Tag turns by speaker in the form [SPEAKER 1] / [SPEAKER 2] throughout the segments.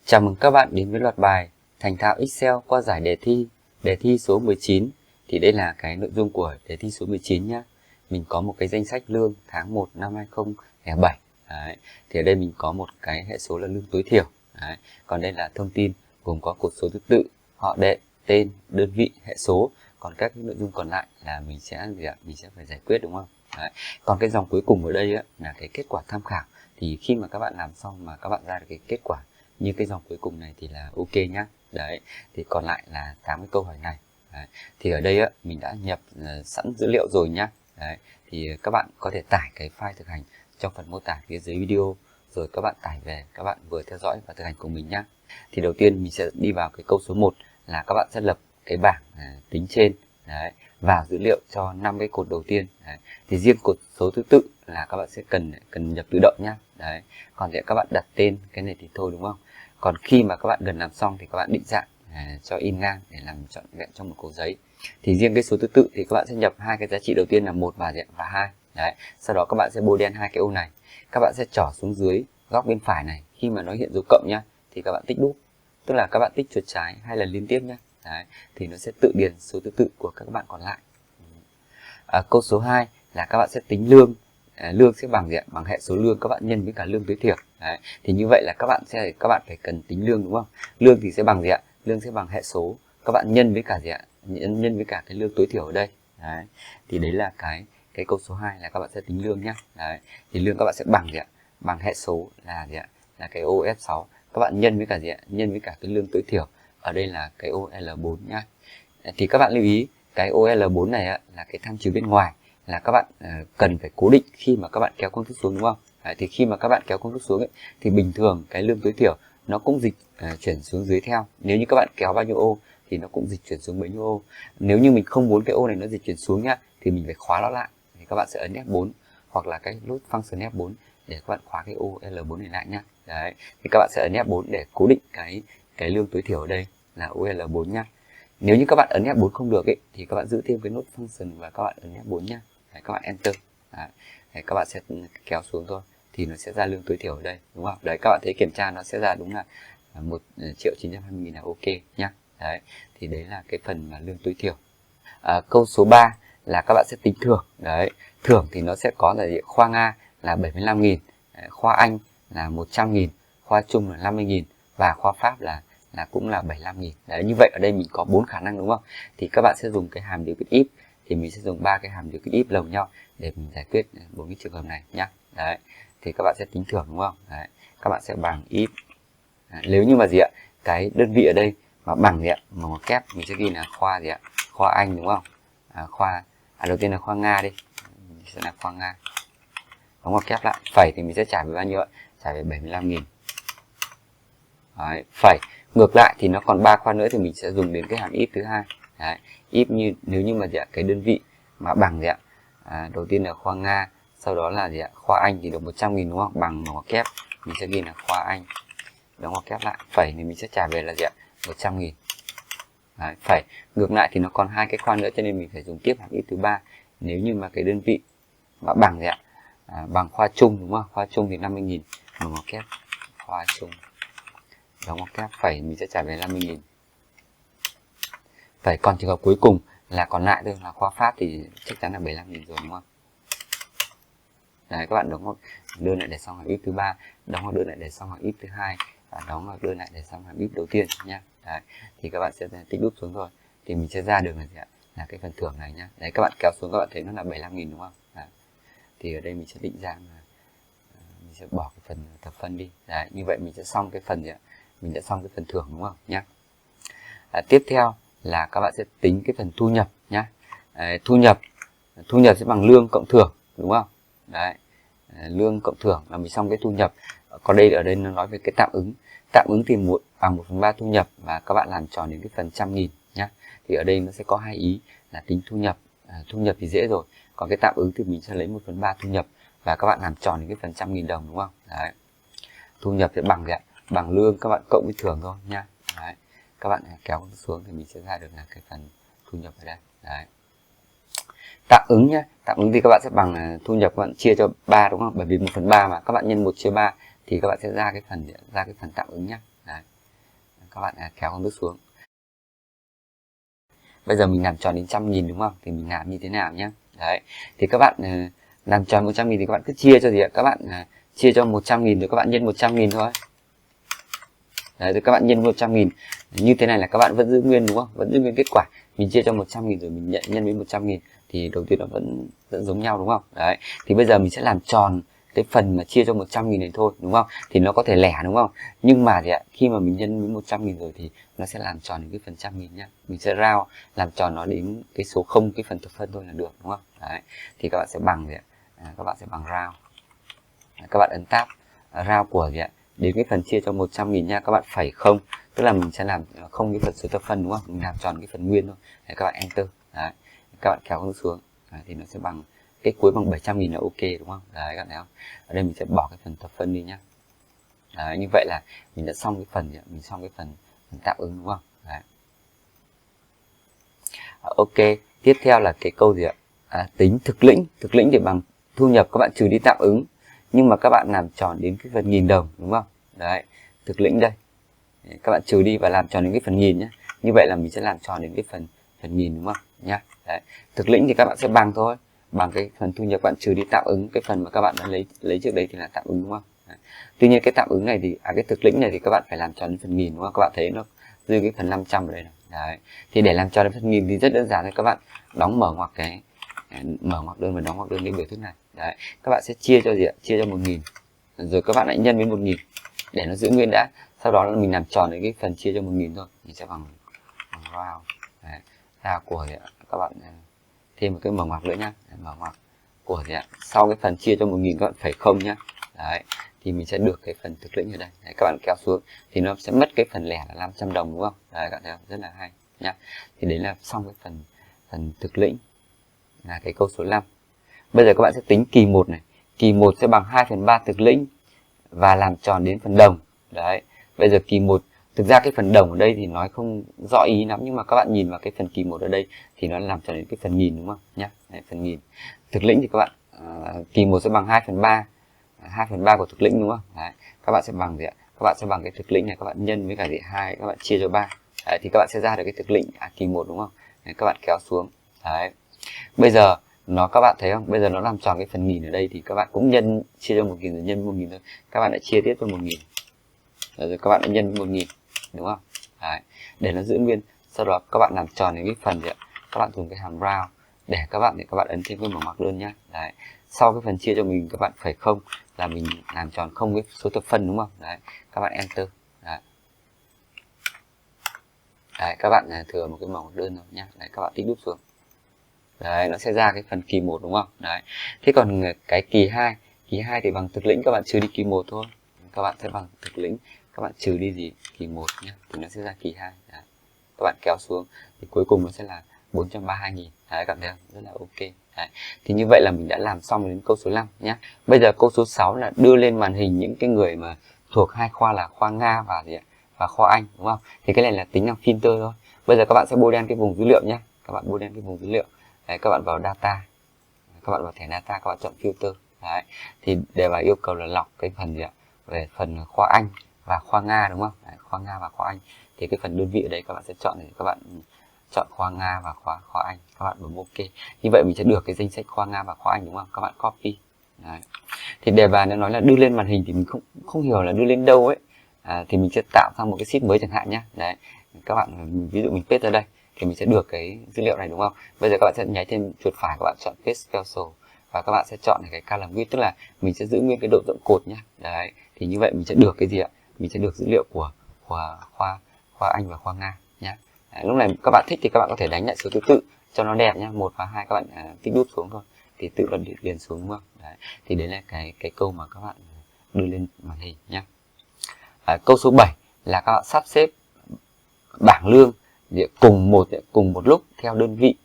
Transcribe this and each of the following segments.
[SPEAKER 1] Chào mừng các bạn đến với loạt bài Thành thạo Excel qua giải đề thi số 19. Thì đây là cái nội dung của đề thi số 19 nhé. Mình có một cái danh sách lương tháng 1 năm 2007. Đấy. Thì ở đây mình có một cái hệ số là lương tối thiểu. Đấy. Còn đây là thông tin gồm có cột số thứ tự, họ đệ, tên, đơn vị, hệ số. Còn các cái nội dung còn lại là mình sẽ phải giải quyết, đúng không? Đấy. Còn cái dòng cuối cùng ở đây là cái kết quả tham khảo. Thì khi mà các bạn làm xong mà các bạn ra được cái kết quả như cái dòng cuối cùng này thì là ok nhá. Đấy, thì còn lại là 8 cái câu hỏi này. Đấy. Thì ở đây mình đã nhập sẵn dữ liệu rồi nhá. Đấy, thì các bạn có thể tải cái file thực hành trong phần mô tả phía dưới video, rồi các bạn tải về, các bạn vừa theo dõi và thực hành cùng mình nhá. Thì đầu tiên mình sẽ đi vào cái câu số 1 là các bạn sẽ lập cái bảng tính trên. Đấy, vào dữ liệu cho 5 cái cột đầu tiên. Đấy. Thì riêng cột số thứ tự là các bạn sẽ cần nhập tự động nhá. Đấy. Còn thì các bạn đặt tên cái này thì thôi, đúng không? Còn khi mà các bạn gần làm xong thì các bạn định dạng cho in ngang để làm trọn vẹn trong một cột giấy. Thì riêng cái số thứ tự thì các bạn sẽ nhập hai cái giá trị đầu tiên là 1 và 2. Đấy. Sau đó các bạn sẽ bôi đen hai cái ô này. Các bạn sẽ trỏ xuống dưới góc bên phải này, khi mà nó hiện dấu cộng nhá thì các bạn tích đúp. Tức là các bạn tích chuột trái 2 lần liên tiếp nhé. Đấy, thì nó sẽ tự điền số thứ tự của các bạn còn lại. Câu số 2 là các bạn sẽ tính lương. Lương sẽ bằng hệ số lương các bạn nhân với cả lương tối thiểu. Đấy, thì như vậy là các bạn phải cần tính lương, đúng không? Lương thì sẽ bằng gì ạ? Lương sẽ bằng hệ số các bạn nhân với cả gì ạ? Nhân với cả cái lương tối thiểu ở đây. Đấy, thì đấy là cái câu số 2 là các bạn sẽ tính lương nhá. Đấy, thì lương các bạn sẽ bằng gì ạ? Bằng hệ số là gì ạ? Là cái ô F6 các bạn nhân với cả gì ạ? Nhân với cả cái lương tối thiểu. Ở đây là cái ô L4 nhá. Thì các bạn lưu ý cái ô L4 này là cái tham chiếu bên ngoài, là các bạn cần phải cố định khi mà các bạn kéo công thức xuống, đúng không? Đấy, thì khi mà các bạn kéo công thức xuống thì bình thường cái lương tối thiểu nó cũng dịch chuyển xuống dưới theo. Nếu như các bạn kéo bao nhiêu ô thì nó cũng dịch chuyển xuống bấy nhiêu ô. Nếu như mình không muốn cái ô này nó dịch chuyển xuống nhá, thì mình phải khóa nó lại. Thì các bạn sẽ ấn F4 hoặc là cái nút function F4 để các bạn khóa cái ô L4 này lại nhá. Đấy, thì các bạn sẽ ấn F4 để cố định cái lương tối thiểu ở đây là ô L4 nhá. Nếu như các bạn ấn F4 không được thì các bạn giữ thêm cái nút function và các bạn ấn F4 nhá. Đấy, các bạn enter. Đấy, các bạn sẽ kéo xuống thôi thì nó sẽ ra lương tối thiểu ở đây, đúng không? Đấy, các bạn thấy kiểm tra nó sẽ ra đúng là 1.920.000 là ok nhá. Đấy, thì đấy là cái phần mà lương tối thiểu. Câu số 3 là các bạn sẽ tính thưởng. Đấy, thưởng thì nó sẽ có là khoa Nga là 75.000, khoa Anh là 100.000, khoa Trung là 50.000 và khoa Pháp là cũng là 75.000. Đấy, như vậy ở đây mình có 4 khả năng, đúng không? Thì các bạn sẽ dùng cái hàm điều kiện if, thì mình sẽ dùng 3 cái hàm điều kiện if lồng nhau để mình giải quyết 4 cái trường hợp này nhá. Đấy, thì các bạn sẽ tính thưởng, đúng không? Đấy, các bạn sẽ bằng if. Đấy, nếu như mà gì ạ? Cái đơn vị ở đây mà bằng gì ạ? Mà một kép mình sẽ ghi là khoa gì ạ? Khoa Anh, đúng không? Đầu tiên là khoa Nga đi. Mình sẽ là khoa Nga. Đóng ngoặc kép lại. Phẩy thì mình sẽ trả về bao nhiêu ạ? Trả về 75.000. Đấy, phẩy. Ngược lại thì nó còn 3 khoa nữa thì mình sẽ dùng đến cái hàm if thứ hai. Đấy, if nếu như mà cái đơn vị mà bằng gì ạ? Đầu tiên là khoa Nga, sau đó là gì ạ? Khoa Anh thì được 100.000, đúng không? Bằng ngoặc kép mình sẽ ghi là khoa Anh. Đóng ngoặc kép lại. Phẩy thì mình sẽ trả về là gì ạ? 100.000. Đấy, phẩy. Ngược lại thì nó còn 2 cái khoa nữa cho nên mình phải dùng tiếp hàm if thứ ba. Nếu như mà cái đơn vị mà bằng gì ạ? Bằng khoa Trung, đúng không? Khoa Trung thì 50.000, bằng ngoặc kép khoa Trung. Đóng ngoặc kép, phẩy mình sẽ trả về 50.000. Phẩy. Còn trường hợp cuối cùng là còn lại thôi là khoa Pháp thì chắc chắn là 75.000 rồi, đúng không? Đấy, các bạn đóng ngoặc đơn lại để xong hàm if thứ ba, đóng ngoặc đơn lại để xong hàm if thứ hai và đóng ngoặc đơn lại để xong hàm if đầu tiên nhá. Đấy, thì các bạn sẽ tích đúp xuống thôi thì mình sẽ ra được là gì ạ? Là cái phần thưởng này nhá. Đấy, các bạn kéo xuống các bạn thấy nó là 75.000, đúng không? Đấy. Thì ở đây mình sẽ định dạng là mình sẽ bỏ cái phần thập phân đi. Đấy, như vậy mình sẽ xong cái phần gì ạ? Mình đã xong cái phần thưởng, đúng không nhá. Tiếp theo là các bạn sẽ tính cái phần thu nhập nhá. Thu nhập sẽ bằng lương cộng thưởng, đúng không? Đấy, lương cộng thưởng là mình xong cái thu nhập. Còn ở đây nó nói về cái tạm ứng thì bằng 1/3 thu nhập và các bạn làm tròn đến cái phần 100.000 nhá. Thì ở đây nó sẽ có hai ý là tính thu nhập thì dễ rồi, còn cái tạm ứng thì mình sẽ lấy 1/3 thu nhập và các bạn làm tròn đến cái phần 100.000 đồng, đúng không? Đấy, thu nhập sẽ bằng gì ạ? Bằng lương các bạn cộng với thưởng thôi nha. Đấy, các bạn kéo xuống thì mình sẽ ra được là cái phần thu nhập ở đây. Đấy, tạm ứng nhé. Tạm ứng thì các bạn sẽ bằng thu nhập các bạn chia cho 3, đúng không? Bởi vì 1/3 mà các bạn nhân 1/3 thì các bạn sẽ ra cái phần tạm ứng nhé. Đấy. các bạn kéo con bước xuống. Bây giờ mình làm tròn đến 100.000 đúng không? Thì mình làm như thế nào nhé? Đấy, thì các bạn làm tròn 100.000 thì các bạn cứ chia cho gì ạ? Các bạn chia cho 100.000 rồi các bạn nhân 100.000 thôi. Đấy, rồi các bạn nhân 100.000. Như thế này là các bạn vẫn giữ nguyên đúng không? Vẫn giữ nguyên kết quả. Mình chia cho 100.000 rồi mình nhân với 100.000 thì đầu tiên nó vẫn giống nhau đúng không? Đấy, thì bây giờ mình sẽ làm tròn cái phần mà chia cho 100.000 này thôi đúng không? Thì nó có thể lẻ đúng không? Nhưng mà thì khi mà mình nhân với 100.000 rồi thì nó sẽ làm tròn đến cái phần trăm nghìn nhá. Mình sẽ rao làm tròn nó đến cái số 0 cái phần thập phân thôi là được đúng không? Đấy, thì các bạn sẽ bằng gì ạ? Các bạn sẽ bằng rao. Các bạn ấn tab rao của gì ạ? Đến cái phần chia cho 100.000 nha, các bạn phẩy không, tức là mình sẽ làm không cái phần số thập phân đúng không? Mình làm tròn cái phần nguyên thôi. Đấy, các bạn enter. Đấy, các bạn kéo nó xuống. Đấy, thì nó sẽ bằng cái cuối bằng 700.000 là ok đúng không? Đấy, các bạn thấy không? Ở đây mình sẽ bỏ cái phần thập phân đi nhá. Đấy, như vậy là mình đã xong cái phần gì ạ? Mình xong cái phần tạm ứng đúng không? Đấy. Ok, tiếp theo là cái câu gì ạ? Tính thực lĩnh. Thực lĩnh thì bằng thu nhập các bạn trừ đi tạm ứng, nhưng mà các bạn làm tròn đến cái phần 1.000 đồng đúng không? Đấy, thực lĩnh đây các bạn trừ đi và làm tròn đến cái phần 1.000 nhé. Như vậy là mình sẽ làm tròn đến cái phần 1.000 đúng không nhá? Đấy, thực lĩnh thì các bạn sẽ bằng thôi, bằng cái phần thu nhập bạn trừ đi tạm ứng, cái phần mà các bạn đã lấy trước đây thì là tạm ứng đúng không? Đấy. Tuy nhiên cái tạm ứng này thì cái thực lĩnh này thì các bạn phải làm tròn đến phần 1.000 đúng không? Các bạn thấy nó dư cái phần 500 ở đây này. Đấy, thì để làm tròn đến phần 1.000 thì rất đơn giản thôi, các bạn đóng mở ngoặc cái mở ngoặc đơn và đóng ngoặc đơn cái biểu thức này. Đấy, các bạn sẽ chia cho gì ạ? Chia cho 1.000 rồi các bạn lại nhân với 1.000 để nó giữ nguyên đã. Sau đó là mình làm tròn đến cái phần chia cho 1.000 thôi, mình sẽ bằng round. Đấy, ra của gì ạ? Các bạn thêm một cái mở ngoặc nữa nhá. Đấy, mở ngoặc của gì ạ? Sau cái phần chia cho 1.000 các bạn phẩy không nhá. Đấy, thì mình sẽ được cái phần thực lĩnh ở đây. Đấy, các bạn kéo xuống thì nó sẽ mất cái phần lẻ là 500 đồng đúng không? Đấy, các bạn thấy không? Rất là hay nhá. Thì đấy là xong cái phần thực lĩnh là cái câu số 5. Bây giờ các bạn sẽ tính kỳ 1 này. Kỳ 1 sẽ bằng 2/3 thực lĩnh và làm tròn đến phần đồng. Đấy, bây giờ kỳ 1, thực ra cái phần đồng ở đây thì nói không rõ ý lắm, nhưng mà các bạn nhìn vào cái phần kỳ 1 ở đây thì nó làm tròn đến cái phần 1.000 đúng không nhá? Đấy, phần 1.000. Thực lĩnh thì các bạn kỳ 1 sẽ bằng 2/3, 2/3 của thực lĩnh đúng không? Đấy, các bạn sẽ bằng gì ạ? Các bạn sẽ bằng cái thực lĩnh này các bạn nhân với cả gì 2, các bạn chia cho 3. Đấy, thì các bạn sẽ ra được cái thực lĩnh kỳ 1 đúng không? Đấy, các bạn kéo xuống. Đấy, bây giờ các bạn thấy không? Bây giờ nó làm tròn cái phần 1.000 ở đây thì các bạn cũng chia cho 1.000 rồi nhân 1.000 thôi. Các bạn lại chia tiếp cho 1.000. Rồi các bạn lại nhân 1.000 đúng không? Đấy, để nó giữ nguyên. Sau đó các bạn làm tròn đến cái phần gì ạ? Các bạn dùng cái hàm round để các bạn ấn thêm cái mở ngoặc đơn nhá. Đấy. Sau cái phần chia cho mình các bạn phẩy không là mình làm tròn không cái số thập phân đúng không? Đấy, các bạn enter. Đấy. Đấy, các bạn thừa một cái mở ngoặc đơn rồi nhá. Đấy, các bạn tích đúp xuống. Đấy, nó sẽ ra cái phần kỳ 1 đúng không? Đấy. Thế còn cái kỳ 2 thì bằng thực lĩnh các bạn trừ đi kỳ 1 thôi. Các bạn sẽ bằng thực lĩnh, các bạn trừ đi gì? Kỳ 1 nhé. Thì nó sẽ ra kỳ 2. Đấy. Các bạn kéo xuống thì cuối cùng nó sẽ là 432.000. Đấy, các bạn thấy không? Rất là ok. Đấy. Thì như vậy là mình đã làm xong đến câu số 5 nhé. Bây giờ câu số 6 là đưa lên màn hình những cái người mà thuộc hai khoa là khoa Nga và gì ạ? Và khoa Anh đúng không? Thì cái này là tính năng filter thôi. Bây giờ các bạn sẽ bôi đen cái vùng dữ liệu nhé. Các bạn bôi đen cái vùng dữ liệu. Đấy, các bạn vào data, các bạn vào thẻ data, các bạn chọn filter. Đấy, thì đề bài yêu cầu là lọc cái phần gì ạ? Về phần khoa Anh và khoa Nga đúng không? Đấy, khoa Nga và khoa Anh. Thì cái phần đơn vị ở đây các bạn sẽ chọn để các bạn chọn khoa Nga và khoa Anh. Các bạn bấm ok. Như vậy mình sẽ được cái danh sách khoa Nga và khoa Anh đúng không? Các bạn copy. Đấy. Thì đề bài nó nói là đưa lên màn hình thì mình không hiểu là đưa lên đâu ấy. Thì mình sẽ tạo ra một cái sheet mới chẳng hạn nhé. Đấy, các bạn ví dụ mình paste ra đây thì mình sẽ được cái dữ liệu này đúng không? Bây giờ các bạn sẽ nháy thêm chuột phải, các bạn chọn paste cancel và các bạn sẽ chọn cái column width, tức là mình sẽ giữ nguyên cái độ rộng cột nhá. Đấy, thì như vậy mình sẽ được cái gì ạ? Mình sẽ được dữ liệu của khoa Anh và khoa Nga nhá. Đấy, lúc này các bạn thích thì các bạn có thể đánh lại số thứ tự cho nó đẹp nhá. 1 và 2 các bạn tích đúp xuống thôi thì tự động điền xuống đúng không? Đấy, thì đấy là cái câu mà các bạn đưa lên màn hình nhá. Câu số 7 là các bạn sắp xếp bảng lương cùng một lúc theo đơn vị.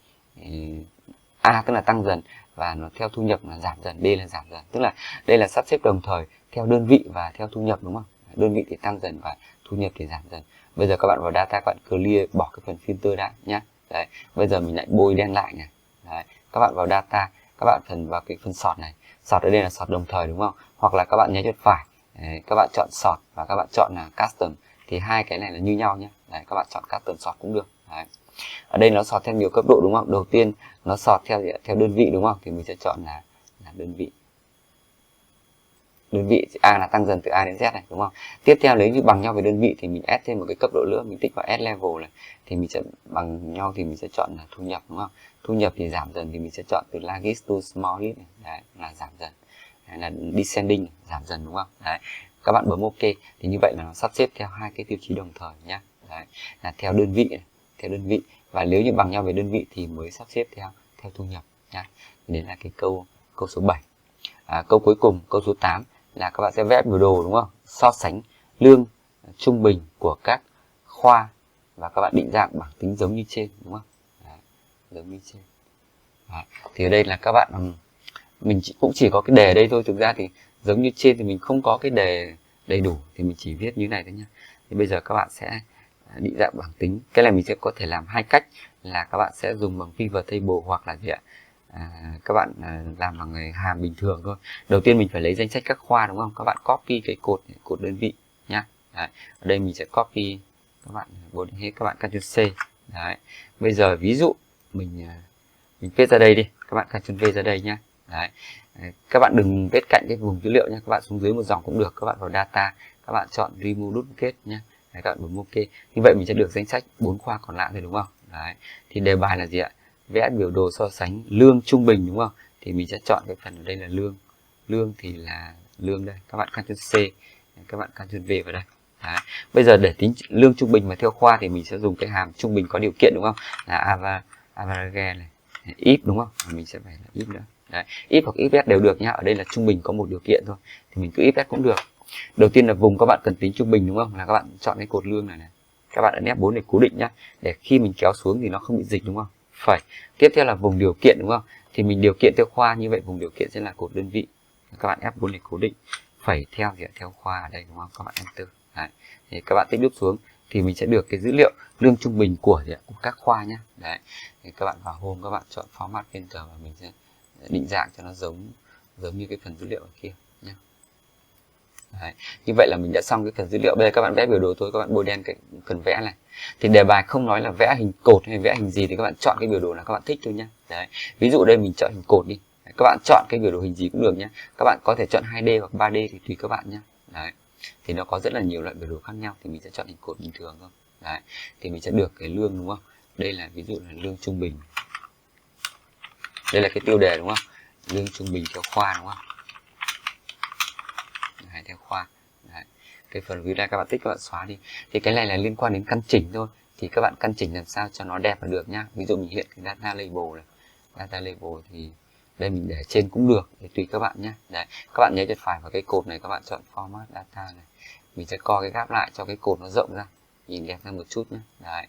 [SPEAKER 1] A tức là tăng dần và nó theo thu nhập là giảm dần, D là giảm dần. Tức là đây là sắp xếp đồng thời theo đơn vị và theo thu nhập đúng không? Đơn vị thì tăng dần và thu nhập thì giảm dần. Bây giờ các bạn vào data, các bạn clear bỏ cái phần filter đã nhá. Đấy, bây giờ mình lại bôi đen lại này. Đấy, các bạn vào data, các bạn vào cái phần sort này. Sort ở đây là sort đồng thời đúng không? Hoặc là các bạn nháy chuột phải, các bạn chọn sort và các bạn chọn là custom thì hai cái này là như nhau nhé. Đấy, các bạn chọn các tần sort cũng được. Đấy. Ở đây nó sort theo nhiều cấp độ đúng không? Đầu tiên nó sort theo đơn vị đúng không? Thì mình sẽ chọn là đơn vị. Đơn vị A là tăng dần từ A đến Z này đúng không? Tiếp theo nếu như bằng nhau về đơn vị thì mình add thêm một cái cấp độ nữa, mình tích vào add level này, thì mình sẽ bằng nhau thì mình sẽ chọn là thu nhập đúng không? Thu nhập thì giảm dần thì mình sẽ chọn từ largest to smallest này. Đấy, là giảm dần. Đấy, là descending này, giảm dần đúng không? Đấy. Các bạn bấm OK thì như vậy là nó sắp xếp theo hai cái tiêu chí đồng thời nhá. Đấy, là theo đơn vị này, theo đơn vị, và nếu như bằng nhau về đơn vị thì mới sắp xếp theo thu nhập nhá. Đấy là cái câu số 7. Câu cuối cùng, câu số 8 là các bạn sẽ vẽ biểu đồ đúng không? So sánh lương trung bình của các khoa và các bạn định dạng bảng tính giống như trên đúng không? Đấy, giống như trên. Đấy. Thì ở đây là các bạn mình cũng chỉ có cái đề ở đây thôi, thực ra thì giống như trên thì mình không có cái đề đầy đủ thì mình chỉ viết như này thôi nhá. Thì bây giờ các bạn sẽ định dạng bảng tính. Cái này mình sẽ có thể làm hai cách, là các bạn sẽ dùng bằng pivot table hoặc là gì ạ? Các bạn làm bằng người hàm bình thường thôi. Đầu tiên mình phải lấy danh sách các khoa đúng không? Các bạn copy cái cột đơn vị nhá. Đấy. Ở đây mình sẽ copy, các bạn bổ hết, các bạn Ctrl C. Đấy. Bây giờ ví dụ mình paste ra đây đi, các bạn Ctrl V ra đây nhá. Đấy. Các bạn đừng viết cạnh cái vùng dữ liệu nhé, các bạn xuống dưới một dòng cũng được, các bạn vào data, các bạn chọn remove duplicate nhé. Đấy, các bạn bấm OK. Như vậy mình sẽ được danh sách 4 khoa còn lại rồi đúng không? Đấy. Thì đề bài là gì ạ? Vẽ biểu đồ so sánh lương trung bình đúng không? Thì mình sẽ chọn cái phần ở đây là lương. Lương thì là lương đây, các bạn Ctrl C, các bạn Ctrl V vào đây. Đấy. Bây giờ để tính lương trung bình mà theo khoa thì mình sẽ dùng cái hàm trung bình có điều kiện đúng không? Là average này, if đúng không? Mình sẽ phải là if nữa. Đấy. If hoặc if đều được nhá. Ở đây là trung bình có một điều kiện thôi, thì mình cứ if cũng được. Đầu tiên là vùng các bạn cần tính trung bình đúng không? Là các bạn chọn cái cột lương này này. Các bạn ấn F4 để cố định nhá. Để khi mình kéo xuống thì nó không bị dịch đúng không? Phẩy. Tiếp theo là vùng điều kiện đúng không? Thì mình điều kiện theo khoa, như vậy vùng điều kiện sẽ là cột đơn vị. Các bạn F4 để cố định. Phẩy theo gì? Theo khoa ở đây đúng không? Các bạn enter. Đấy. Thì các bạn tích đúp xuống thì mình sẽ được cái dữ liệu lương trung bình của các khoa nhá. Đấy. Thì các bạn vào home, các bạn chọn format enter và mình sẽ định dạng cho nó giống như cái phần dữ liệu ở kia nhé. Đấy. Như vậy là mình đã xong cái phần dữ liệu. Bây giờ các bạn vẽ biểu đồ thôi, các bạn bôi đen cái phần vẽ này. Thì đề bài không nói là vẽ hình cột hay vẽ hình gì thì các bạn chọn cái biểu đồ là các bạn thích thôi nhé. Đấy. Ví dụ đây mình chọn hình cột đi. Đấy. Các bạn chọn cái biểu đồ hình gì cũng được nhé. Các bạn có thể chọn 2D hoặc 3D thì tùy các bạn nhé. Đấy. Thì nó có rất là nhiều loại biểu đồ khác nhau, thì mình sẽ chọn hình cột bình thường thôi. Đấy. Thì mình sẽ được cái lương đúng không? Đây là ví dụ là lương trung bình. Đây là cái tiêu đề đúng không? Lương trung bình theo khoa đúng không? Đấy, theo khoa. Đấy. Cái phần view này các bạn thích các bạn xóa đi. Thì cái này là liên quan đến căn chỉnh thôi. Thì các bạn căn chỉnh làm sao cho nó đẹp là được nhá. Ví dụ mình hiện cái data label này. Data label thì đây mình để trên cũng được, để tùy các bạn nhé. Đấy. Các bạn nhớ chuột phải vào cái cột này, các bạn chọn format data này. Mình sẽ co cái gáp lại cho cái cột nó rộng ra, nhìn đẹp hơn một chút nhé. Đấy.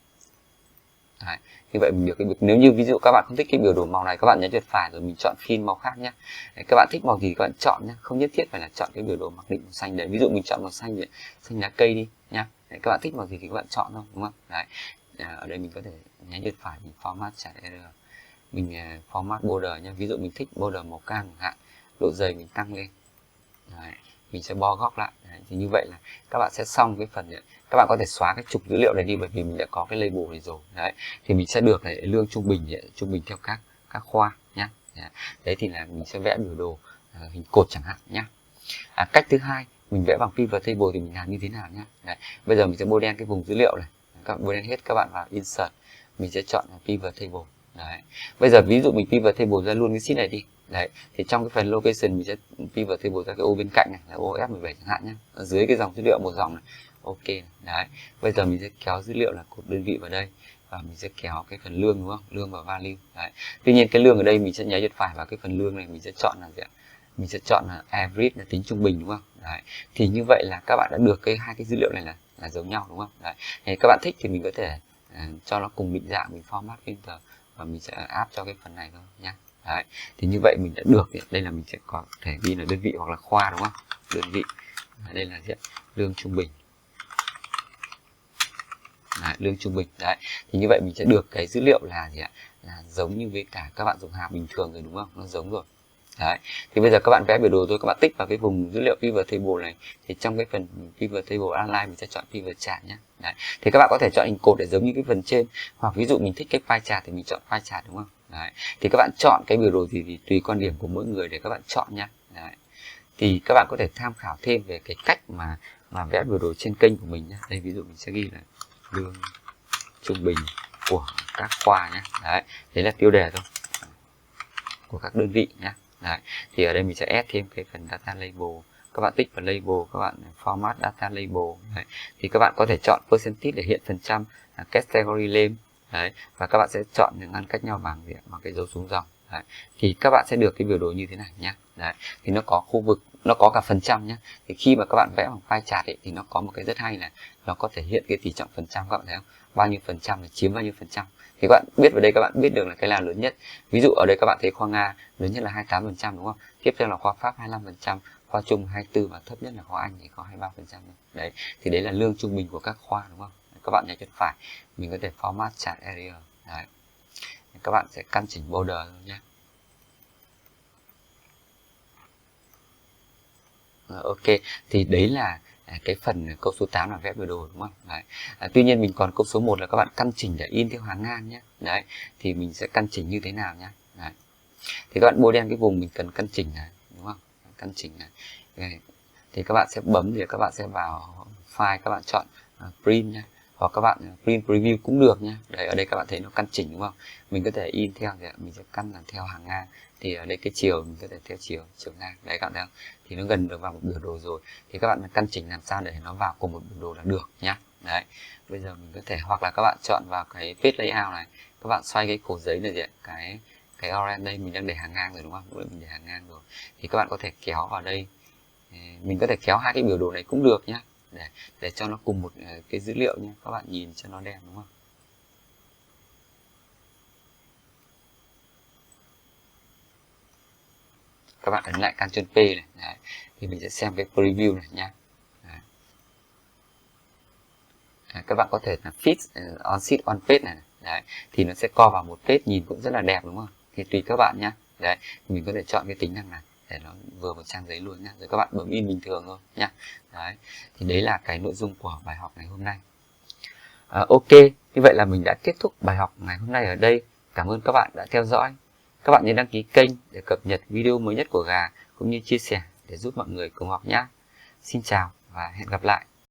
[SPEAKER 1] Đấy. Như vậy mình được cái nếu như ví dụ các bạn không thích cái biểu đồ màu này, các bạn nhấn chuột phải rồi mình chọn fill màu khác nhé. Đấy, các bạn thích màu gì các bạn chọn nhé, không nhất thiết phải là chọn cái biểu đồ mặc định màu xanh. Để ví dụ mình chọn màu xanh để xanh lá cây đi nhá. Đấy, các bạn thích màu gì thì các bạn chọn thôi đúng không? Đấy. Ở đây mình có thể nhấn chuột phải, mình format chart error, mình format border nhé. Ví dụ mình thích border màu cam chẳng hạn, độ dày mình tăng lên. Đấy. Mình sẽ bo góc lại. Đấy. Thì như vậy là các bạn sẽ xong cái phần này. Các bạn có thể xóa cái trục dữ liệu này đi, bởi vì mình đã có cái label này rồi. Đấy. Thì mình sẽ được này lương trung bình theo các khoa nhá. Đấy thì là mình sẽ vẽ biểu đồ hình cột chẳng hạn nhá. Cách thứ hai, mình vẽ bằng pivot table thì mình làm như thế nào nhá. Đấy. Bây giờ mình sẽ bôi đen cái vùng dữ liệu này. Các bạn bôi đen hết, các bạn vào insert, mình sẽ chọn pivot table. Đấy. Bây giờ ví dụ mình pivot table ra luôn cái sheet này đi. Đấy, thì trong cái phần location mình sẽ pivot table ra cái ô bên cạnh này là ô F17 chẳng hạn nhé. Ở dưới cái dòng dữ liệu một dòng này. OK này. Đấy. Bây giờ mình sẽ kéo dữ liệu là cột đơn vị vào đây và mình sẽ kéo cái phần lương đúng không? Lương và value. Đấy. Tuy nhiên cái lương ở đây mình sẽ nháy chuột phải vào cái phần lương này, mình sẽ chọn là gì ạ? Mình sẽ chọn là average là tính trung bình đúng không? Đấy. Thì như vậy là các bạn đã được hai cái dữ liệu này là giống nhau đúng không? Đấy. Thì các bạn thích thì mình có thể cho nó cùng định dạng, mình format filter và mình sẽ áp cho cái phần này thôi nhá. Đấy. Thì như vậy mình đã được, đây là mình sẽ có thể ghi là đơn vị hoặc là khoa đúng không? Đơn vị. Đây là gì? Lương trung bình. Đấy, lương trung bình. Đấy. Thì như vậy mình sẽ được cái dữ liệu là gì ạ? Là giống như với cả các bạn dùng hàm bình thường rồi đúng không? Nó giống rồi. Đấy. Thì bây giờ các bạn vẽ biểu đồ rồi, các bạn tích vào cái vùng dữ liệu pivot table này, thì trong cái phần pivot table align mình sẽ chọn pivot chart nhé. Đấy. Thì các bạn có thể chọn hình cột để giống như cái phần trên, hoặc ví dụ mình thích cái pie chart thì mình chọn pie chart, đúng không? Đấy. Thì các bạn chọn cái biểu đồ gì thì tùy quan điểm của mỗi người để các bạn chọn nhé. Đấy. Thì các bạn có thể tham khảo thêm về cái cách mà vẽ biểu đồ trên kênh của mình nhé. Đây ví dụ mình sẽ ghi là lương trung bình của các khoa nhé. Đấy là tiêu đề thôi, của các đơn vị nhé. Đấy. Thì ở đây mình sẽ add thêm cái phần data label, các bạn tích vào label, các bạn format data label. Đấy. Thì các bạn có thể chọn percentage để hiện phần trăm, category name. Đấy. Và các bạn sẽ chọn những ngăn cách nhau bằng cái dấu xuống dòng. Đấy. Thì các bạn sẽ được cái biểu đồ như thế này nhé. Đấy. Thì nó có khu vực, nó có cả phần trăm nhé. Thì khi mà các bạn vẽ bằng pie chart ấy, thì nó có một cái rất hay là nó có thể hiện cái tỷ trọng phần trăm, các bạn thấy không? Bao nhiêu phần trăm là chiếm bao nhiêu phần trăm. Thì các bạn biết vào đây, các bạn biết được là cái nào lớn nhất. Ví dụ ở đây các bạn thấy khoa Nga lớn nhất là 28%, đúng không? Tiếp theo là khoa Pháp 25%, khoa Trung 24%, và thấp nhất là khoa Anh thì có 23%. Đấy, thì đấy là lương trung bình của các khoa, đúng không? Các bạn nhảy chuột phải, mình có thể format chart area. Đấy. Các bạn sẽ căn chỉnh border nhé. Ok, thì đấy là cái phần câu số 8 là vẽ biểu đồ, đúng không? Đấy. Tuy nhiên mình còn câu số 1 là các bạn căn chỉnh để in theo hàng ngang nhé. Đấy, thì mình sẽ căn chỉnh như thế nào nhé. Đấy. Thì các bạn bôi đen cái vùng mình cần căn chỉnh này, đúng không? Căn chỉnh này. Đấy. Thì các bạn sẽ bấm thì các bạn sẽ vào file, các bạn chọn print nhé. Hoặc các bạn print preview cũng được nhé. Đấy, ở đây các bạn thấy nó căn chỉnh, đúng không? Mình có thể in theo thì mình sẽ căn làm theo hàng ngang. Thì ở đây cái chiều mình có thể theo chiều ngang. Đấy các bạn thấy không? Thì nó gần được vào một biểu đồ rồi. Thì các bạn căn chỉnh làm sao để nó vào cùng một biểu đồ là được nhé. Đấy. Bây giờ mình có thể, hoặc là các bạn chọn vào cái page layout này, các bạn xoay cái cổ giấy này, cái orange đây mình đang để hàng ngang rồi, đúng không? Mình để hàng ngang rồi. Thì các bạn có thể kéo vào đây. Mình có thể kéo hai cái biểu đồ này cũng được nhé, để cho nó cùng một cái dữ liệu nhé, các bạn nhìn cho nó đẹp, đúng không? Các bạn ấn lại Ctrl P này. Đấy. Thì mình sẽ xem cái preview này nhé. Các bạn có thể là fix on sheet on page này. Đấy. Thì nó sẽ co vào một page, nhìn cũng rất là đẹp, đúng không? Thì tùy các bạn nhé. Đấy, mình có thể chọn cái tính năng này để nó vừa một trang giấy luôn nhé. Rồi các bạn bấm in bình thường thôi nhé. Đấy, thì đấy là cái nội dung của bài học ngày hôm nay. Ok, như vậy là mình đã kết thúc bài học ngày hôm nay ở đây. Cảm ơn các bạn đã theo dõi. Các bạn nhớ đăng ký kênh để cập nhật video mới nhất của Gà, cũng như chia sẻ để giúp mọi người cùng học nhé. Xin chào và hẹn gặp lại.